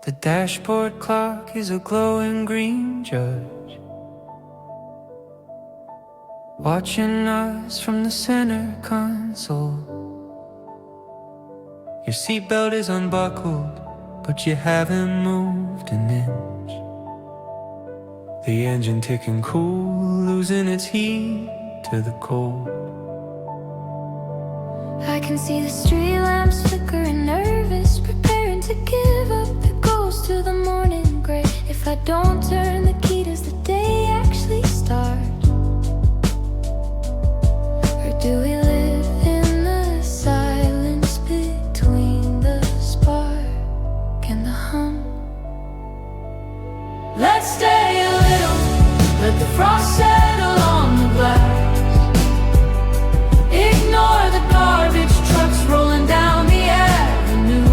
The dashboard clock is a glowing green judge, watching us from the center console. Your seatbelt is unbuckled, but you haven't moved an inch. The engine ticking cool, losing its heat to the cold. I can see the street lamps flickering, nervous, preparing to give up. It goes to the morning gray. If I don't turn the key, does the day actually start? Or do we live in the silence between the spark and the hum? Let's stay a little, let the frost settle on the glass. Ignore the garbage trucks rolling down the avenue.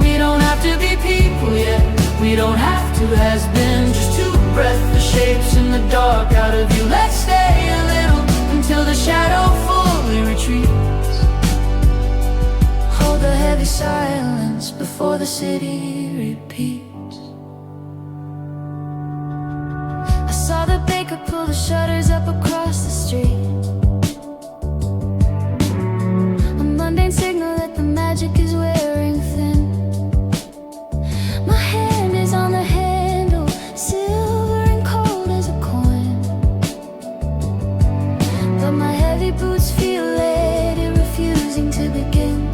We don't have to be people yet, we don't have to has-been. Just two breathless shapes in the dark out of view. Let's stay a little until the shadow fully retreats. Hold the heavy silence before the city repeats. I saw the baker pull the shutters up across the street. Signal that the magic is wearing thin. My hand is on the handle, silver and cold as a coin. But my heavy boots feel late, refusing to begin.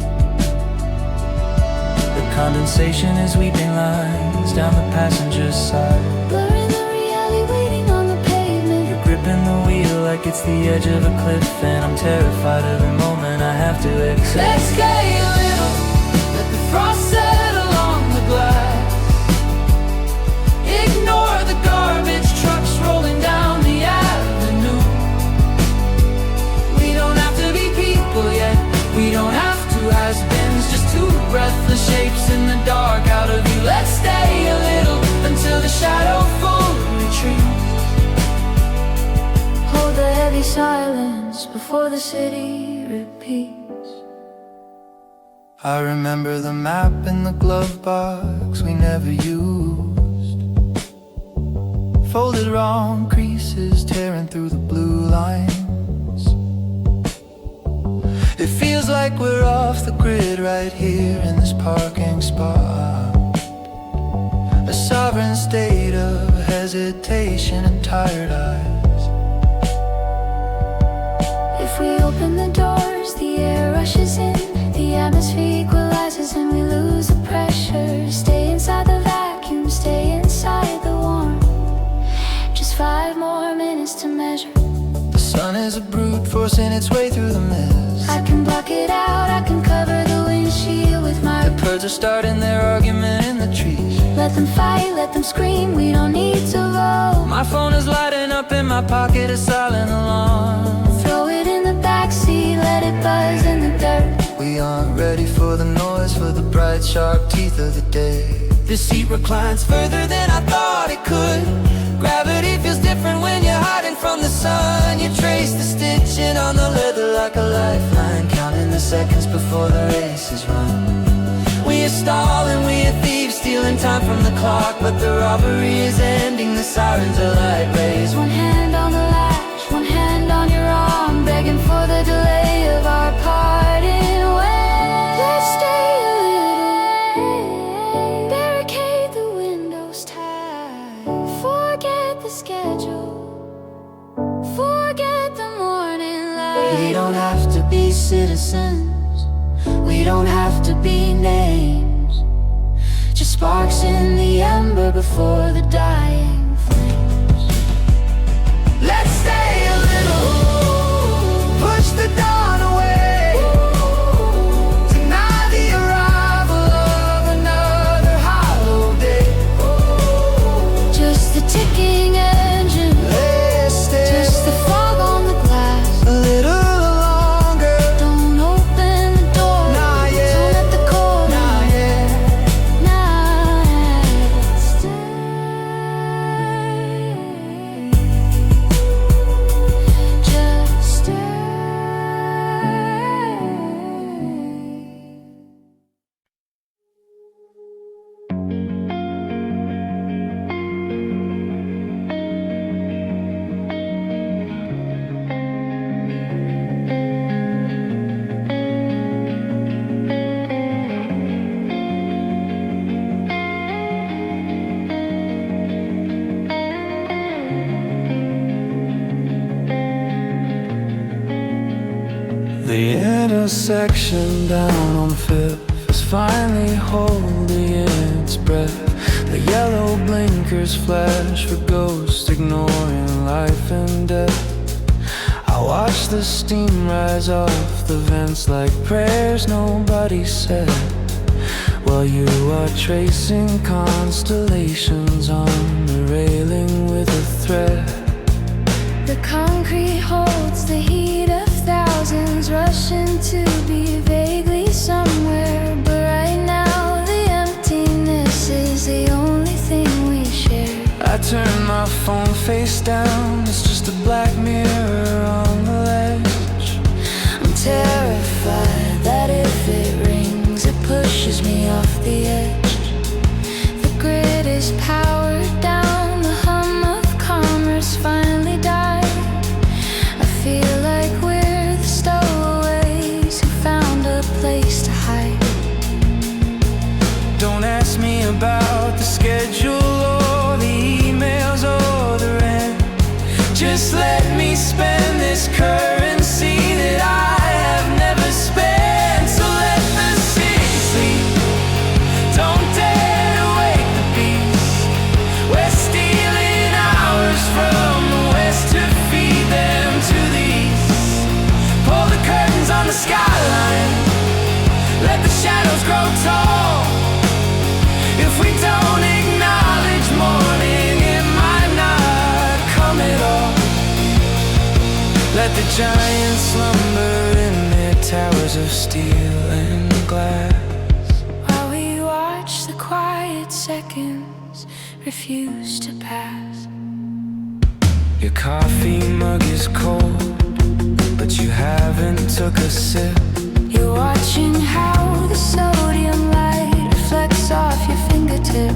The condensation is weeping lines down the passenger's side, Blurring the reality, waiting on the pavement. You're gripping the wheel like it's the edge of a cliff, and I'm terrified every moment I have to accept. Let's stay a little, let the frost settle on the glass. Ignore the garbage trucks rolling down the avenue. We don't have to be people yet, we don't have to has-beens. Just two breathless shapes in the dark out of view. Let's stay a little until the shadow fully retreats. Hold the heavy silence before the city repeats. I remember the map in the glove box we never used. Folded wrong creases tearing through the blue lines. It feels like we're off the grid right here in this parking spot. A sovereign state of hesitation and tired eyes. If we open the doors, the air rushes in. The atmosphere equalizes and we lose the pressure. Stay inside the vacuum, stay inside the warmth. Just 5 more minutes to measure. The sun is a brute forcing its way through the mist. I can block it out, I can cover the windshield with my... The birds are starting their argument in the trees. Let them fight, let them scream, we don't need to vote. My phone is lighting up in my pocket, a silent alarm. Throw it in the backseat, let it buzz in the dirt. We aren't ready for the noise, for the bright sharp teeth of the day. The seat reclines further than I thought it could. Gravity feels different when you're hiding from the sun. You trace the stitching on the leather like a lifeline, counting the seconds before the race is run. We are stalling, we are thieves, stealing time from the clock. But the robbery is ending, the sirens are light rays. One hand on the latch, one hand on your arm, begging for the delay of our parting ways. Let's stay a little, barricade the windows tight. Forget the schedule, forget the morning light. We don't have to be citizens, we don't have to be names. Just sparks in the ember before the dying flames. Let's stay a little, push the dawn away. Deny the arrival of another hollow day. Just the ticking engine, Let's stay just the fog on the glass. a little longer. Don't open the door, Not yet. don't let the cold Not yet. night stay. Just stay. intersection down on Fifth is finally holding its breath. The yellow blinkers flash for ghosts, ignoring life and death. I watch the steam rise off the vents like prayers nobody said, while you are tracing constellations on the railing with a thread. The concrete holds the heat of thousands rushing to be vaguely somewhere, but right now the emptiness is the only thing we share. I turn my phone face down, it's just a black mirror on the ledge. I'm terrified that if it rings, it pushes me off the edge. The grid is powered down, the hum of commerce finally died. I feel like we're the stowaways who found a place to hide. Don't ask me about the schedule or the emails or the rent. Just let me spend this currency that I have never spent. So let the city sleep, don't dare to wake the beast. We're stealing hours from the west to feed them to the east. Pull the curtains on the skyline, let the shadows grow tall. If we don't acknowledge morning, it might not come at all. Let the giants slumber in their towers of steel and glass, While we watch the quiet seconds refuse to pass. Your coffee mug is cold, but you haven't took a sip. You're watching how the sodium light reflects off your fingertip.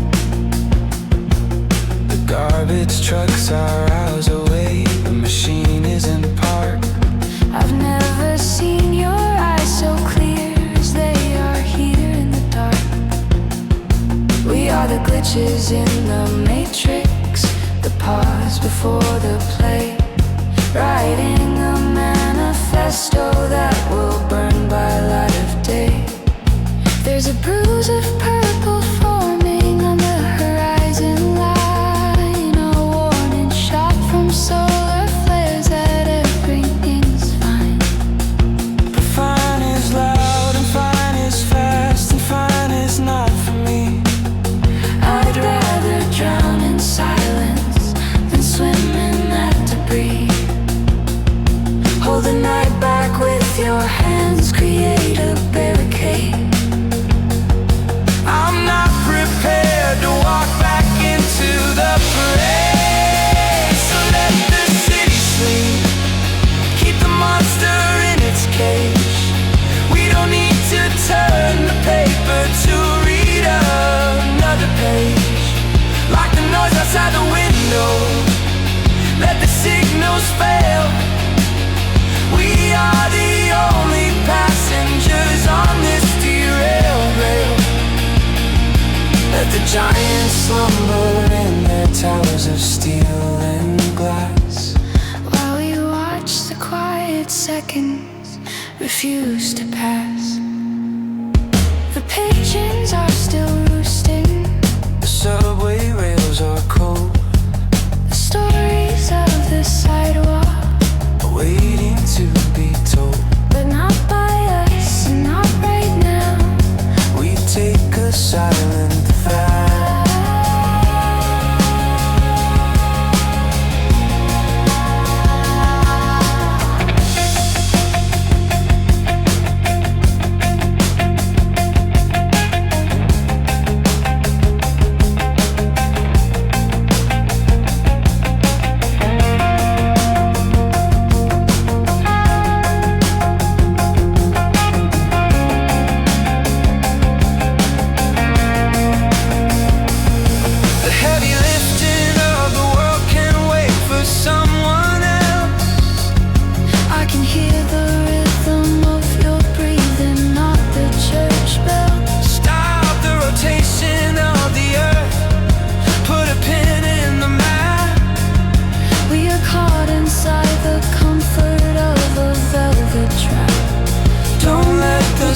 The garbage trucks are hours away, the machine isn't parked. I've never seen your eyes so clear as they are here in the dark. We are the glitches in the matrix, the pause before the play, writing a manifesto that will burn by light of day. There's a bruise of purple forming on the horizon line, a warning shot from solar flares that everything's fine. But fine is loud and fine is fast and fine is not for me. I'd rather drown in silence than swim in that debris. Hold the night back with your hands, create a barricade. I'm not prepared to walk back into the parade. So let the city sleep, keep the monster in its cage. We don't need to turn the paper to read another page. Like the noise outside the window, let the signals fail. We are the only passengers on this derailed rail. Let the giants slumber in their towers of steel and glass, While we watch the quiet seconds refuse to pass. The pigeons are still roosting, the subway rails are cold, the stories of the sidewalk, waiting to be told. but not by us and not right now. We take a silent vow.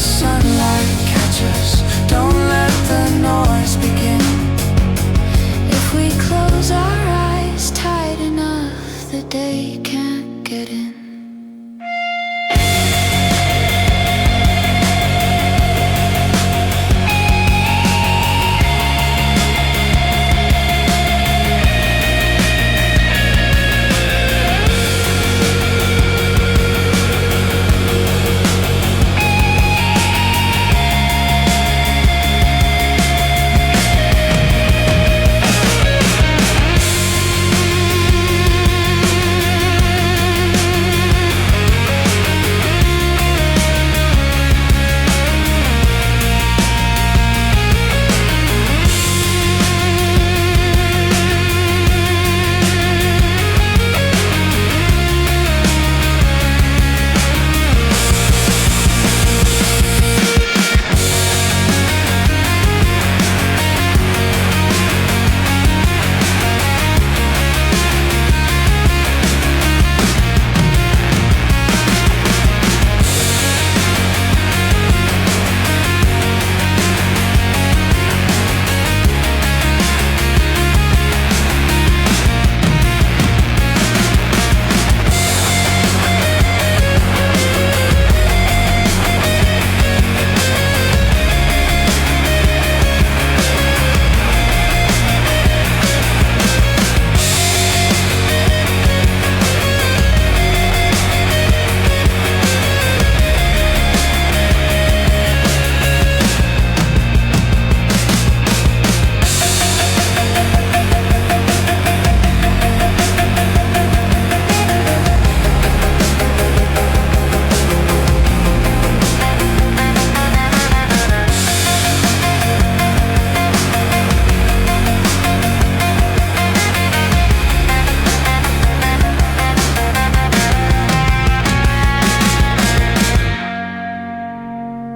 sunlight catch us. Don't let the noise begin. If we close our eyes tight enough, the day can't get in.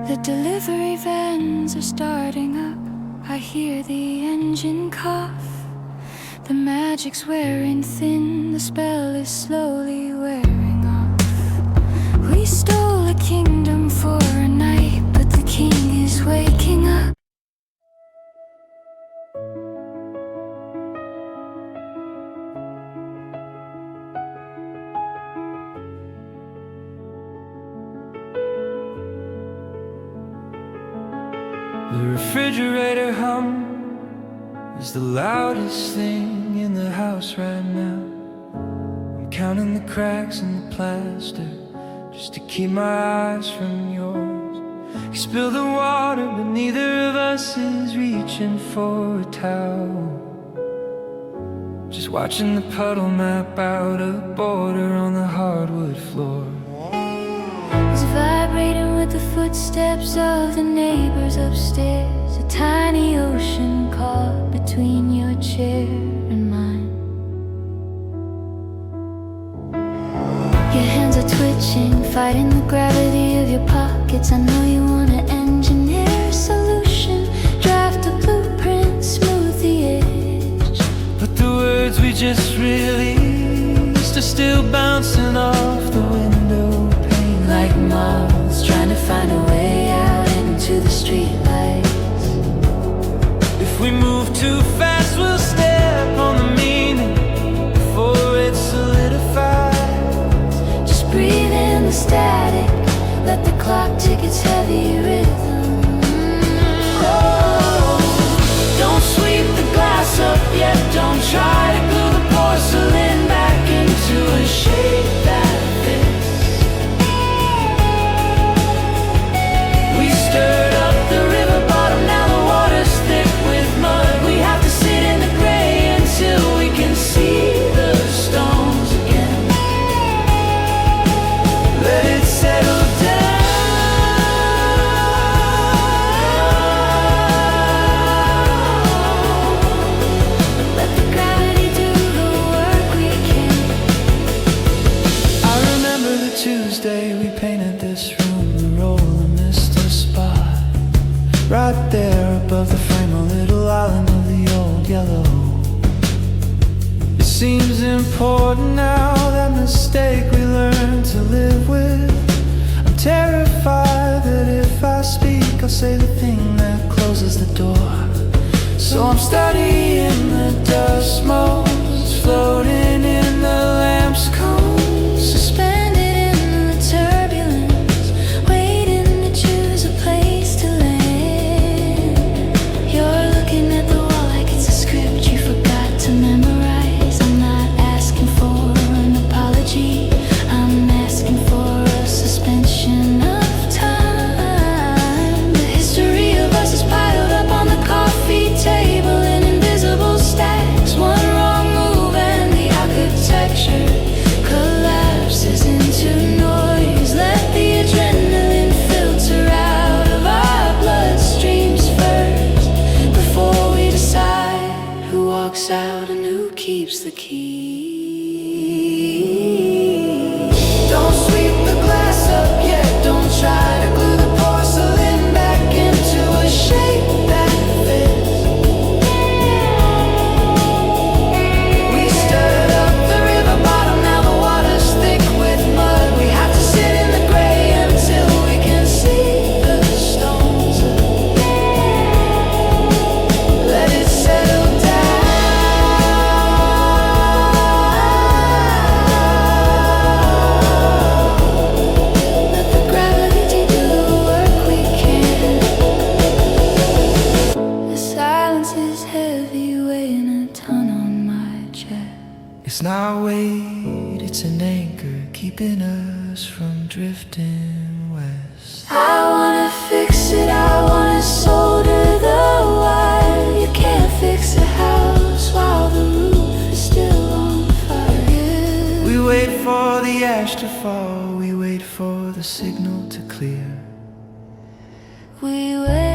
The delivery vans are starting up. I hear the engine cough. The magic's wearing thin. The spell is slowly wearing off. We stole a kingdom for a night, but the king is waking up. The refrigerator hum is the loudest thing in the house right now. I'm counting the cracks in the plaster just to keep my eyes from yours. You spill the water, but neither of us is reaching for a towel. Just watching the puddle map out a border on the hardwood floor. It's vibrating with the footsteps of the neighbors upstairs. A tiny ocean caught between your chair and mine. Your hands are twitching, fighting the gravity of your pockets. I know you wanna engineer a solution, draft a blueprint, smooth the edge. But the words we just released are still bouncing off the window pane Like moths trying to find a way out into the streetlights. If we move too fast, we'll step on the meaning before it solidifies. Just breathe in the static, let the clock tick its heavy rhythm. Oh, don't sweep the glass up yet. Don't try to glue the porcelain back into a shape that fits. We stirred up the river bottom, now the water's thick with mud. We have to sit in the gray until we can see the stones again. Let it settle down. Let the gravity do the work we can. I remember the Tuesday we painted this room, the roll and Mr. Spot. Right there above the frame, a little island of the old yellow. It seems important now, that mistake we learned to live with. I'm terrified that if I say the thing that closes the door. So I'm studying the dust motes, floating in the lamp's cone, Suspended in the turbulence, waiting to choose a place to land. You're looking at the wall like it's a script you forgot to memorize. I'm not asking for an apology, I'm asking for a suspension of time. The history of us is piled up on the coffee table in invisible stacks. One wrong move and the architecture collapses into noise. Let the adrenaline filter out of our bloodstreams first, before we decide who walks out and who keeps the key. don't sweep the glass up yet. Don't try to glue the porcelain back into a shape that fits. We stirred up the river bottom, now the water's thick with mud. We have to sit in the gray until we can see the stones. Let it settle down. Let the gravity do the work we can. The silence is heavy, weighing a ton on my chest. It's not weight, it's an anchor keeping us from drifting west. I wanna fix it, I wanna solder the wire. You can't fix a house while the roof is still on fire. We wait for the ash to fall, we wait for the signal to clear. We wait.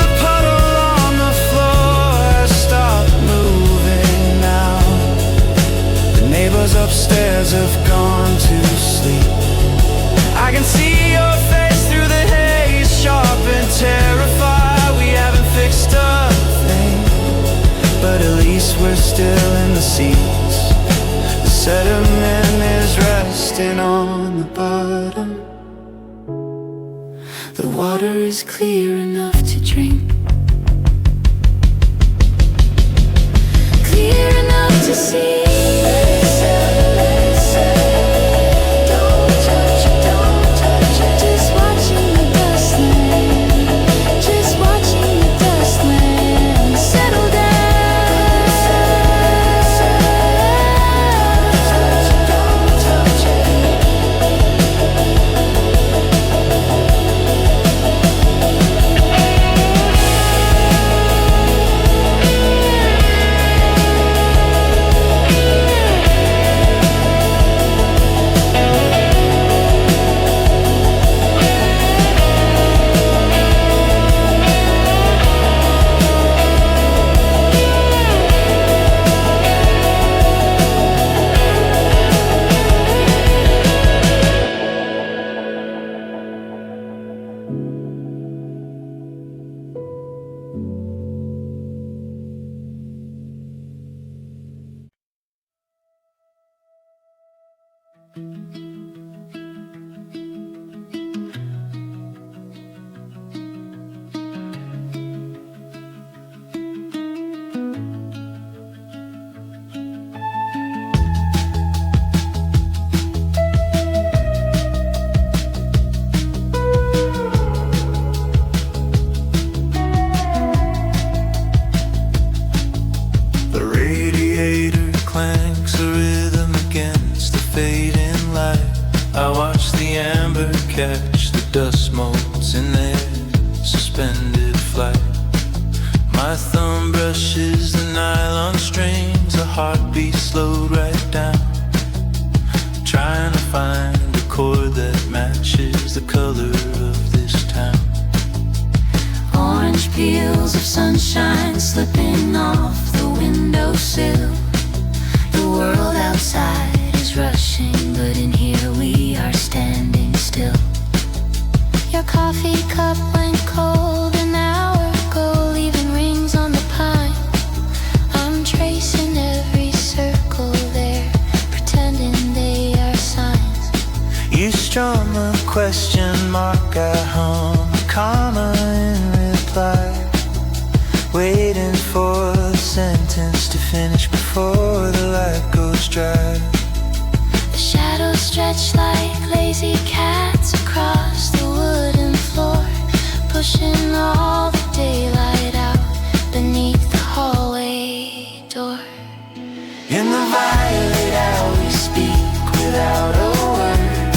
The puddle on the floor has stopped moving now. The neighbors upstairs have gone to sleep. I can see your face through the haze, sharp and terrified. We haven't fixed a thing, but at least we're still in the seats. The sediment is resting on the bottom. The water is clear enough to drink, clear enough to see. Don't touch it, don't touch it. Just watching the dust land, just watching the dust land settle down. Don't touch it. The radiator clanks a rhythm against the fading light. I watch the amber catch the dust motes in their suspended flight. My thumb brushes the nylon strings, a heartbeat slowed right down. Trying to find a chord is the color of this town. Orange peels of sunshine slipping off the windowsill. The world outside is rushing, but in here we are standing still. Your coffee cup went cold an hour ago, leaving rings on the pine. I'm tracing every circle there, pretending they are signs. You strum a question mark, I hum a comma in reply, waiting for the sentence to finish before the light goes dry. The shadows stretch like lazy cats across the wooden floor, pushing all the daylight out beneath the hallway door. In the violet hour we speak without a word.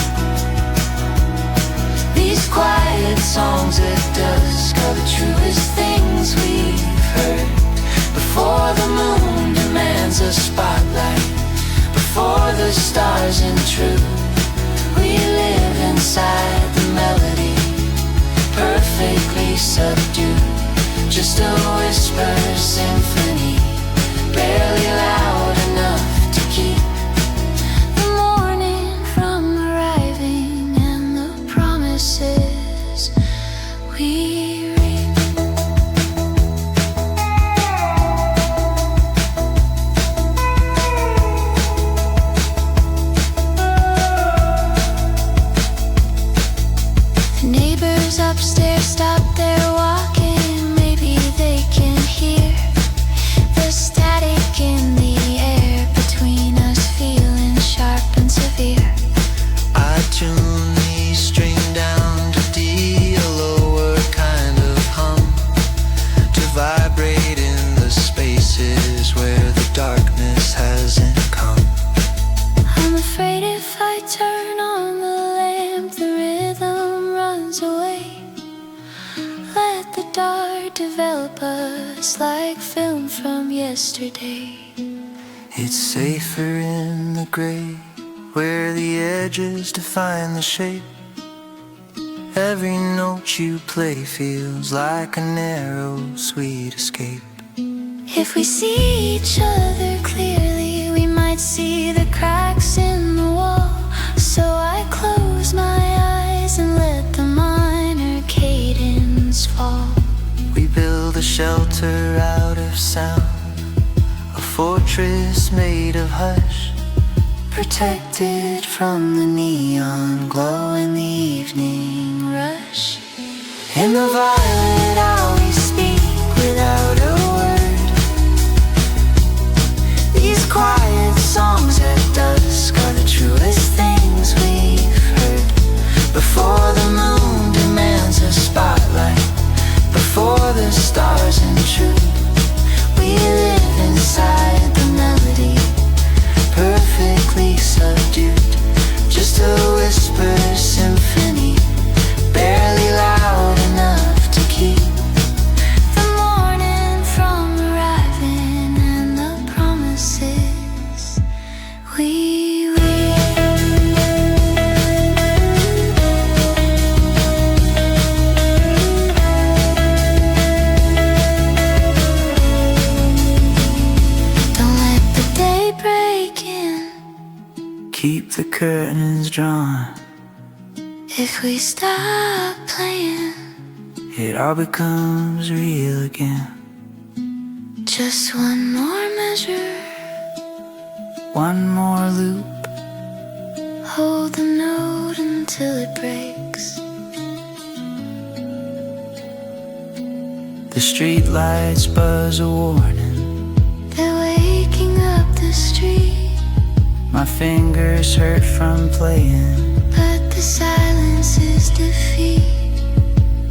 These quiet songs at dusk are the truest things we've heard. Before the moon demands a spotlight, before the stars intrude, We live inside the melody, perfectly subdued. Just a whisper symphony, barely loud enough to keep the morning from arriving and the promises we reap. The neighbors upstairs stop their walking, maybe they can hear the static in the air between us feeling sharp and severe. I tune the string down to D, a lower kind of hum, to vibrate in the spaces where the darkness hasn't come. I'm afraid if I turn on the lamp, the rhythm runs away. Let the dark develop us like film from yesterday. It's safer in the gray, where the edges define the shape. Every note you play feels like a narrow, sweet escape. If we see each other clearly, we might see the cracks in the wall. So I close my eyes and let the minor cadence fall. We build a shelter out of sound, a fortress made of hush, protected from the neon glow in the evening rush. In the violet hour we speak without a word. These quiet songs at dusk are the truest things we've heard. Before the moon demands a spotlight, before the stars intrude, we live inside the melody, perfectly subdued. Just a whisper symphony, barely loud enough to keep The morning from arriving and the promises we reap. Don't let the day break in keep the curtains drawn. if we stop playing. It all becomes real again. Just one more measure, One more loop, hold the note until it breaks. the street lights buzz a warning. They're waking up the street, My fingers hurt from playing. but the silence is defeat.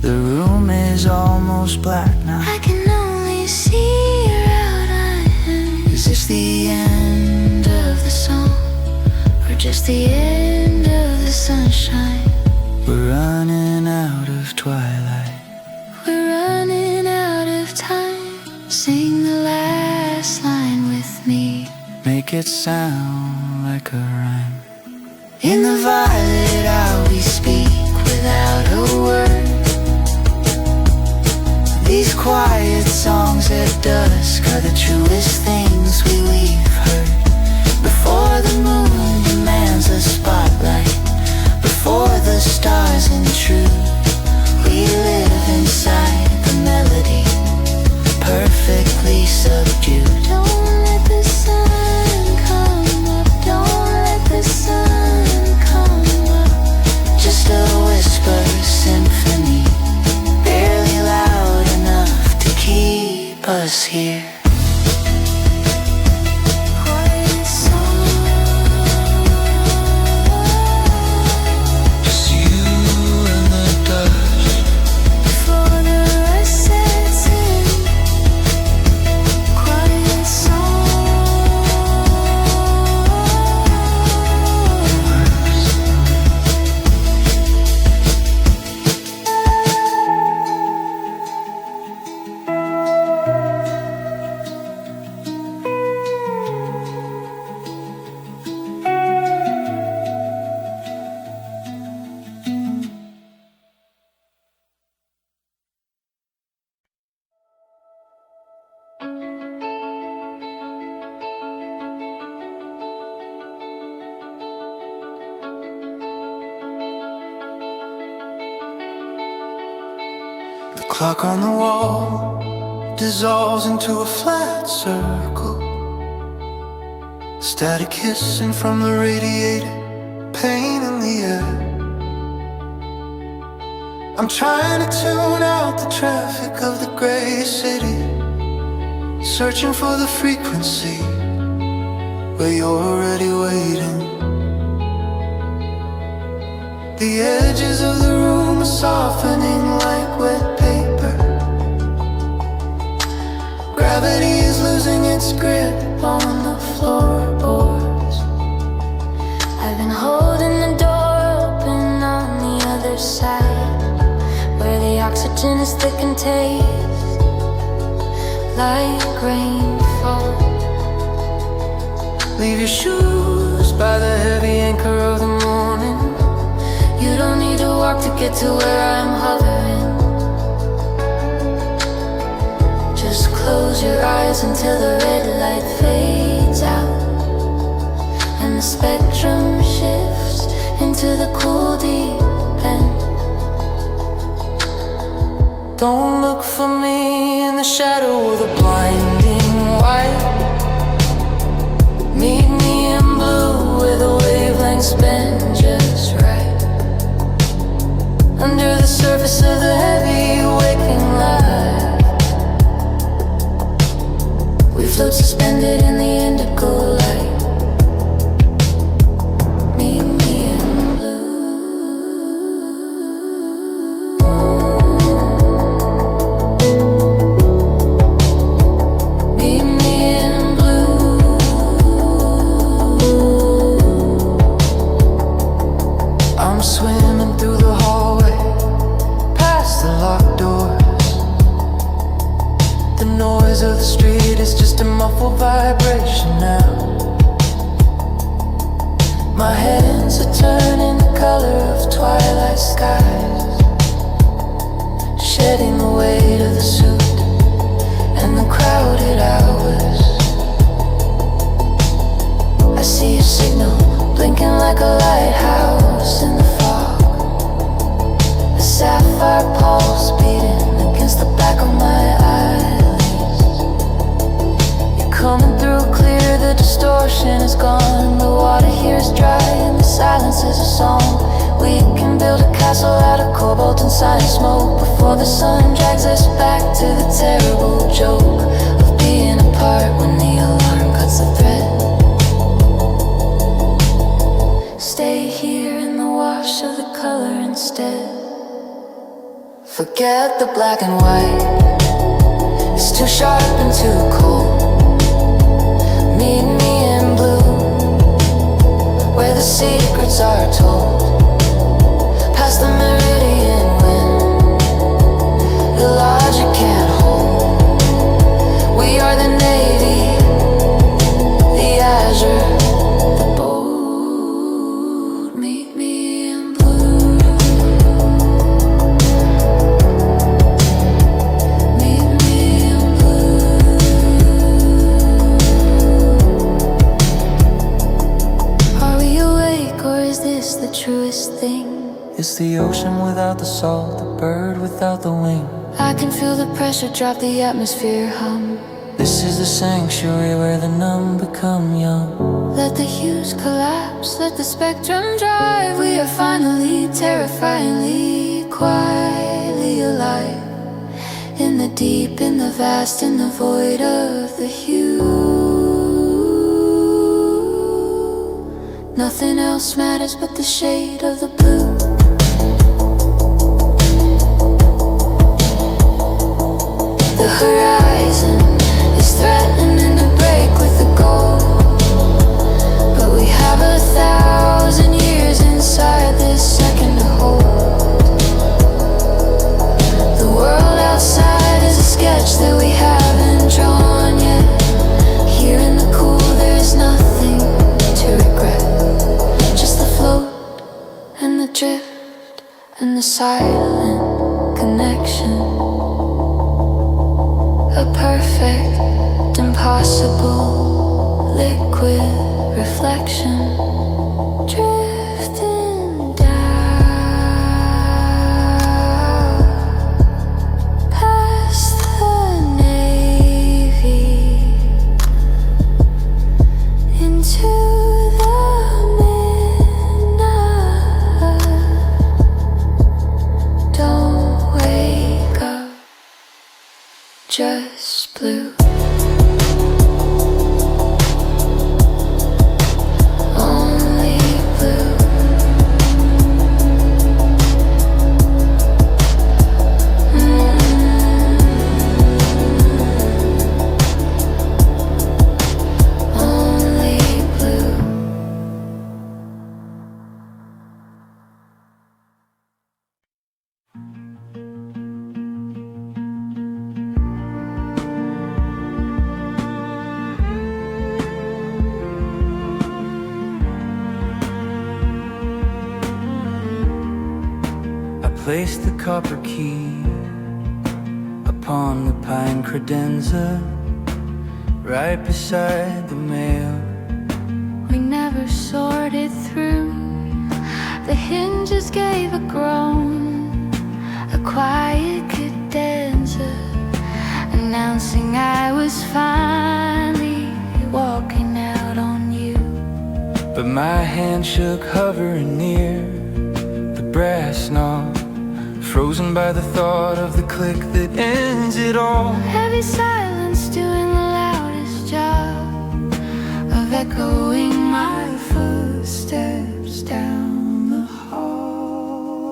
The room is almost black now. I can only see your outline. Is this the end of the song, or just the end of the sunshine? We're running out of twilight. We're running out of time. Sing the last line with me. Make it sound like a rhyme. In the violet hour we speak quiet songs at dusk are the truest things we've heard. Before the moon demands a spotlight, before the stars intrude, we live inside the melody, perfectly subdued. Don't let the sun come up, don't let the sun come up. Just a whisper symphony, barely loud enough to keep us here. Quiet song, Just you and the dust. before the rest sets in. Quiet song. The clock on the wall dissolves into a flat circle. Static hissing from the radiator, pain in the air. I'm trying to tune out the traffic of the gray city, searching for the frequency where you're already waiting. The edges of the room are softening like wet paper. Gravity is losing its grip on the floorboards. I've been holding the door open on the other side, where the oxygen is thick and taste like rainfall. Leave your shoes by the heavy anchor of the morning. You don't need to walk to get to where I'm hovering. Just close your eyes until the red light fades out and the spectrum shifts into the cool deep end. Don't look for me in the shadow of the blinding white. Meet me in blue where the wavelengths bend just right, under the surface of the heavy waking light. We float suspended in the indigo light. Meet me in blue. Meet me in blue. I'm swimming through the hallway, past the locked doors. The noise of the street is just a muffled vibration now. My hands are turning the color of twilight skies, shedding the weight of the suit and the crowded hours. I see a signal blinking like a lighthouse in the fog, a sapphire pulse beating against the back of my eyelids. You're coming through clear, the distortion is gone. The water here is dry and the silence is a song. We can build a castle out of cobalt and cyan smoke before the sun drags us back to the terrible joke of being apart when the alarm cuts the thread. Stay here in the wash of the color instead. Forget the black and white, it's too sharp and too cold. Meet me in blue, where the secrets are told. Past the meridian when the logic can't hold. We are the navy, the azure, the bold. Meet me in blue. Meet is the truest thing. It's the ocean without the salt, the bird without the wing. I can feel the pressure drop, the atmosphere hum. This is the sanctuary where the numb become young. Let the hues collapse, let the spectrum drive. We are finally, terrifyingly, quietly alive. In the deep, in the vast, in the void of the hue. Nothing else matters but the shade of the blue. The horizon is threatening to break with the gold, but we have 1,000 years inside this second to hold. The world outside is a sketch that we haven't drawn yet. Here in the cool there's nothing to regret, just the float and the drift and the silent connection. A perfect, impossible, liquid reflection, drifting down past the Navy into the midnight. Don't wake up, just blue. Only blue. Only blue. Place the copper key upon the pine credenza, right beside the mail. We never sorted through. The hinges gave a groan, a quiet cadenza, announcing I was finally walking out on you. But my hand shook hovering near the brass knob, frozen by the thought of the click that ends it all. Heavy silence doing the loudest job of echoing my footsteps down the hall.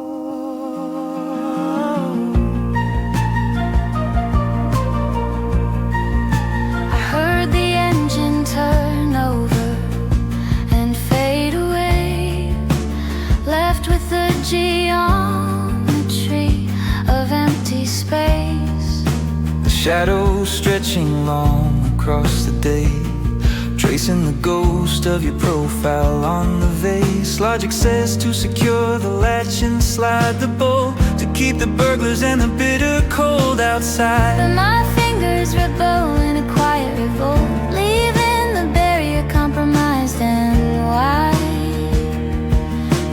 I heard the engine turn over and fade away, left with the geometry of empty space. The shadows stretching long across the day, tracing the ghost of your profile on the vase. Logic says to secure the latch and slide the bolt, to keep the burglars and the bitter cold outside. But my fingers rebel in a quiet revolt, leaving the barrier compromised and wide.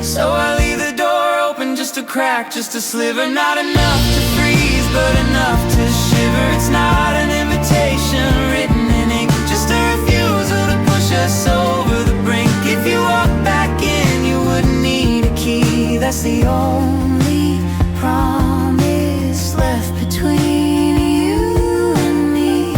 So I leave the door open, just a crack, just a sliver. Not enough to freeze, but enough to shiver. It's not an invitation written in ink, just a refusal to push us over the brink. If you walk back in, you wouldn't need a key. That's the only promise left between you and me.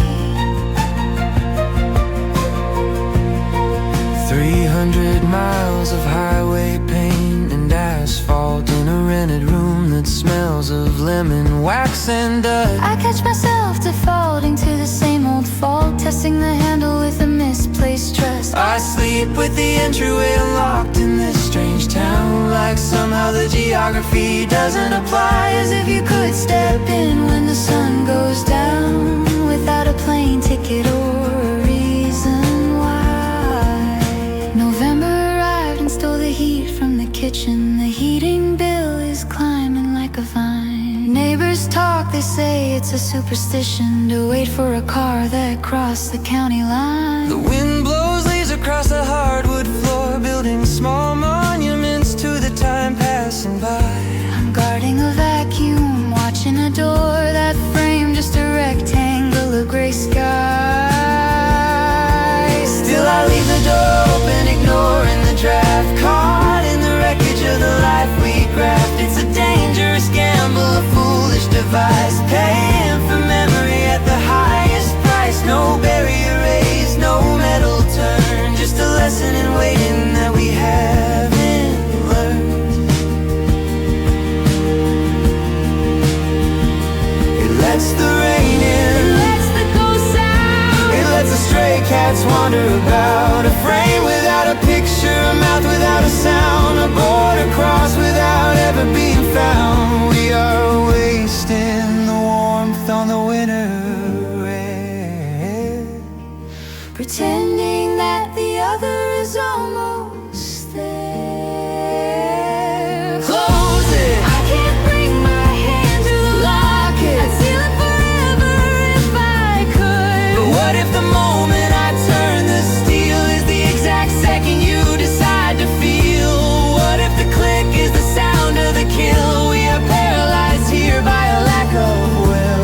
300 miles of highway paint and asphalt in a rented room that smells of lemon wax and dust. I catch myself defaulting to the same old fault, testing the handle with a misplaced trust. I sleep with the entryway unlocked in this strange town, like somehow the geography doesn't apply, as if you could step in when the sun goes down without a plane ticket or a reason why. November arrived and stole the heat from the kitchen. The heating bill is climbing like a vine. Neighbors talk, they say it's a superstition to wait for a car that crossed the county line. The wind blows leaves across the hardwood floor, building small monuments to pretending that the other is almost there. Close it. I can't bring my hand to the lock it. I'd seal it forever if I could. But what if the moment I turn the steel is the exact second you decide to feel? What if the click is the sound of the kill? We are paralyzed here by a lack of will.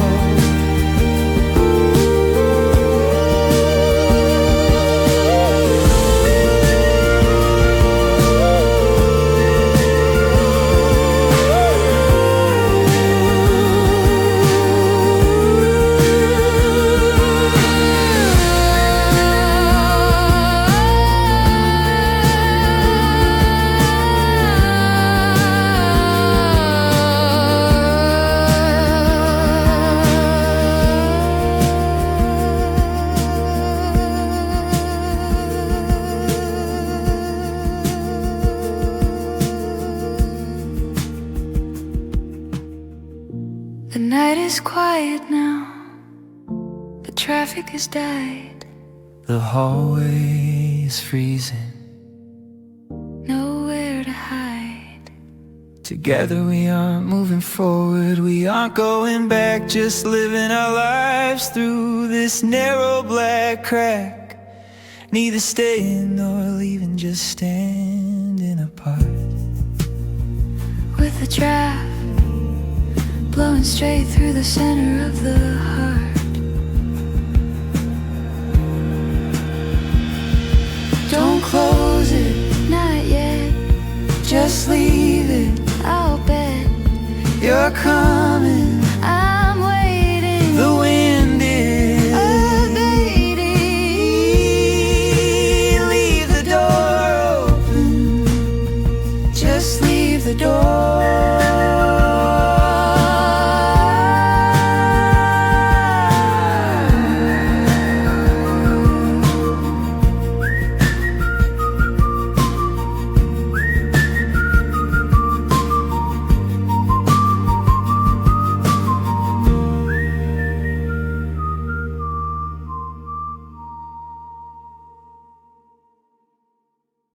The night is quiet now. The traffic has died. The hallway is freezing. Nowhere to hide. Together we aren't moving forward, we aren't going back, just living our lives through this narrow black crack. Neither staying nor leaving, just standing apart. With a draft blowing straight through the center of the heart. Don't close it, not yet. Just leave it, I'll bet you're coming. I'm waiting. The wind is abating. Leave the door open. Just leave the door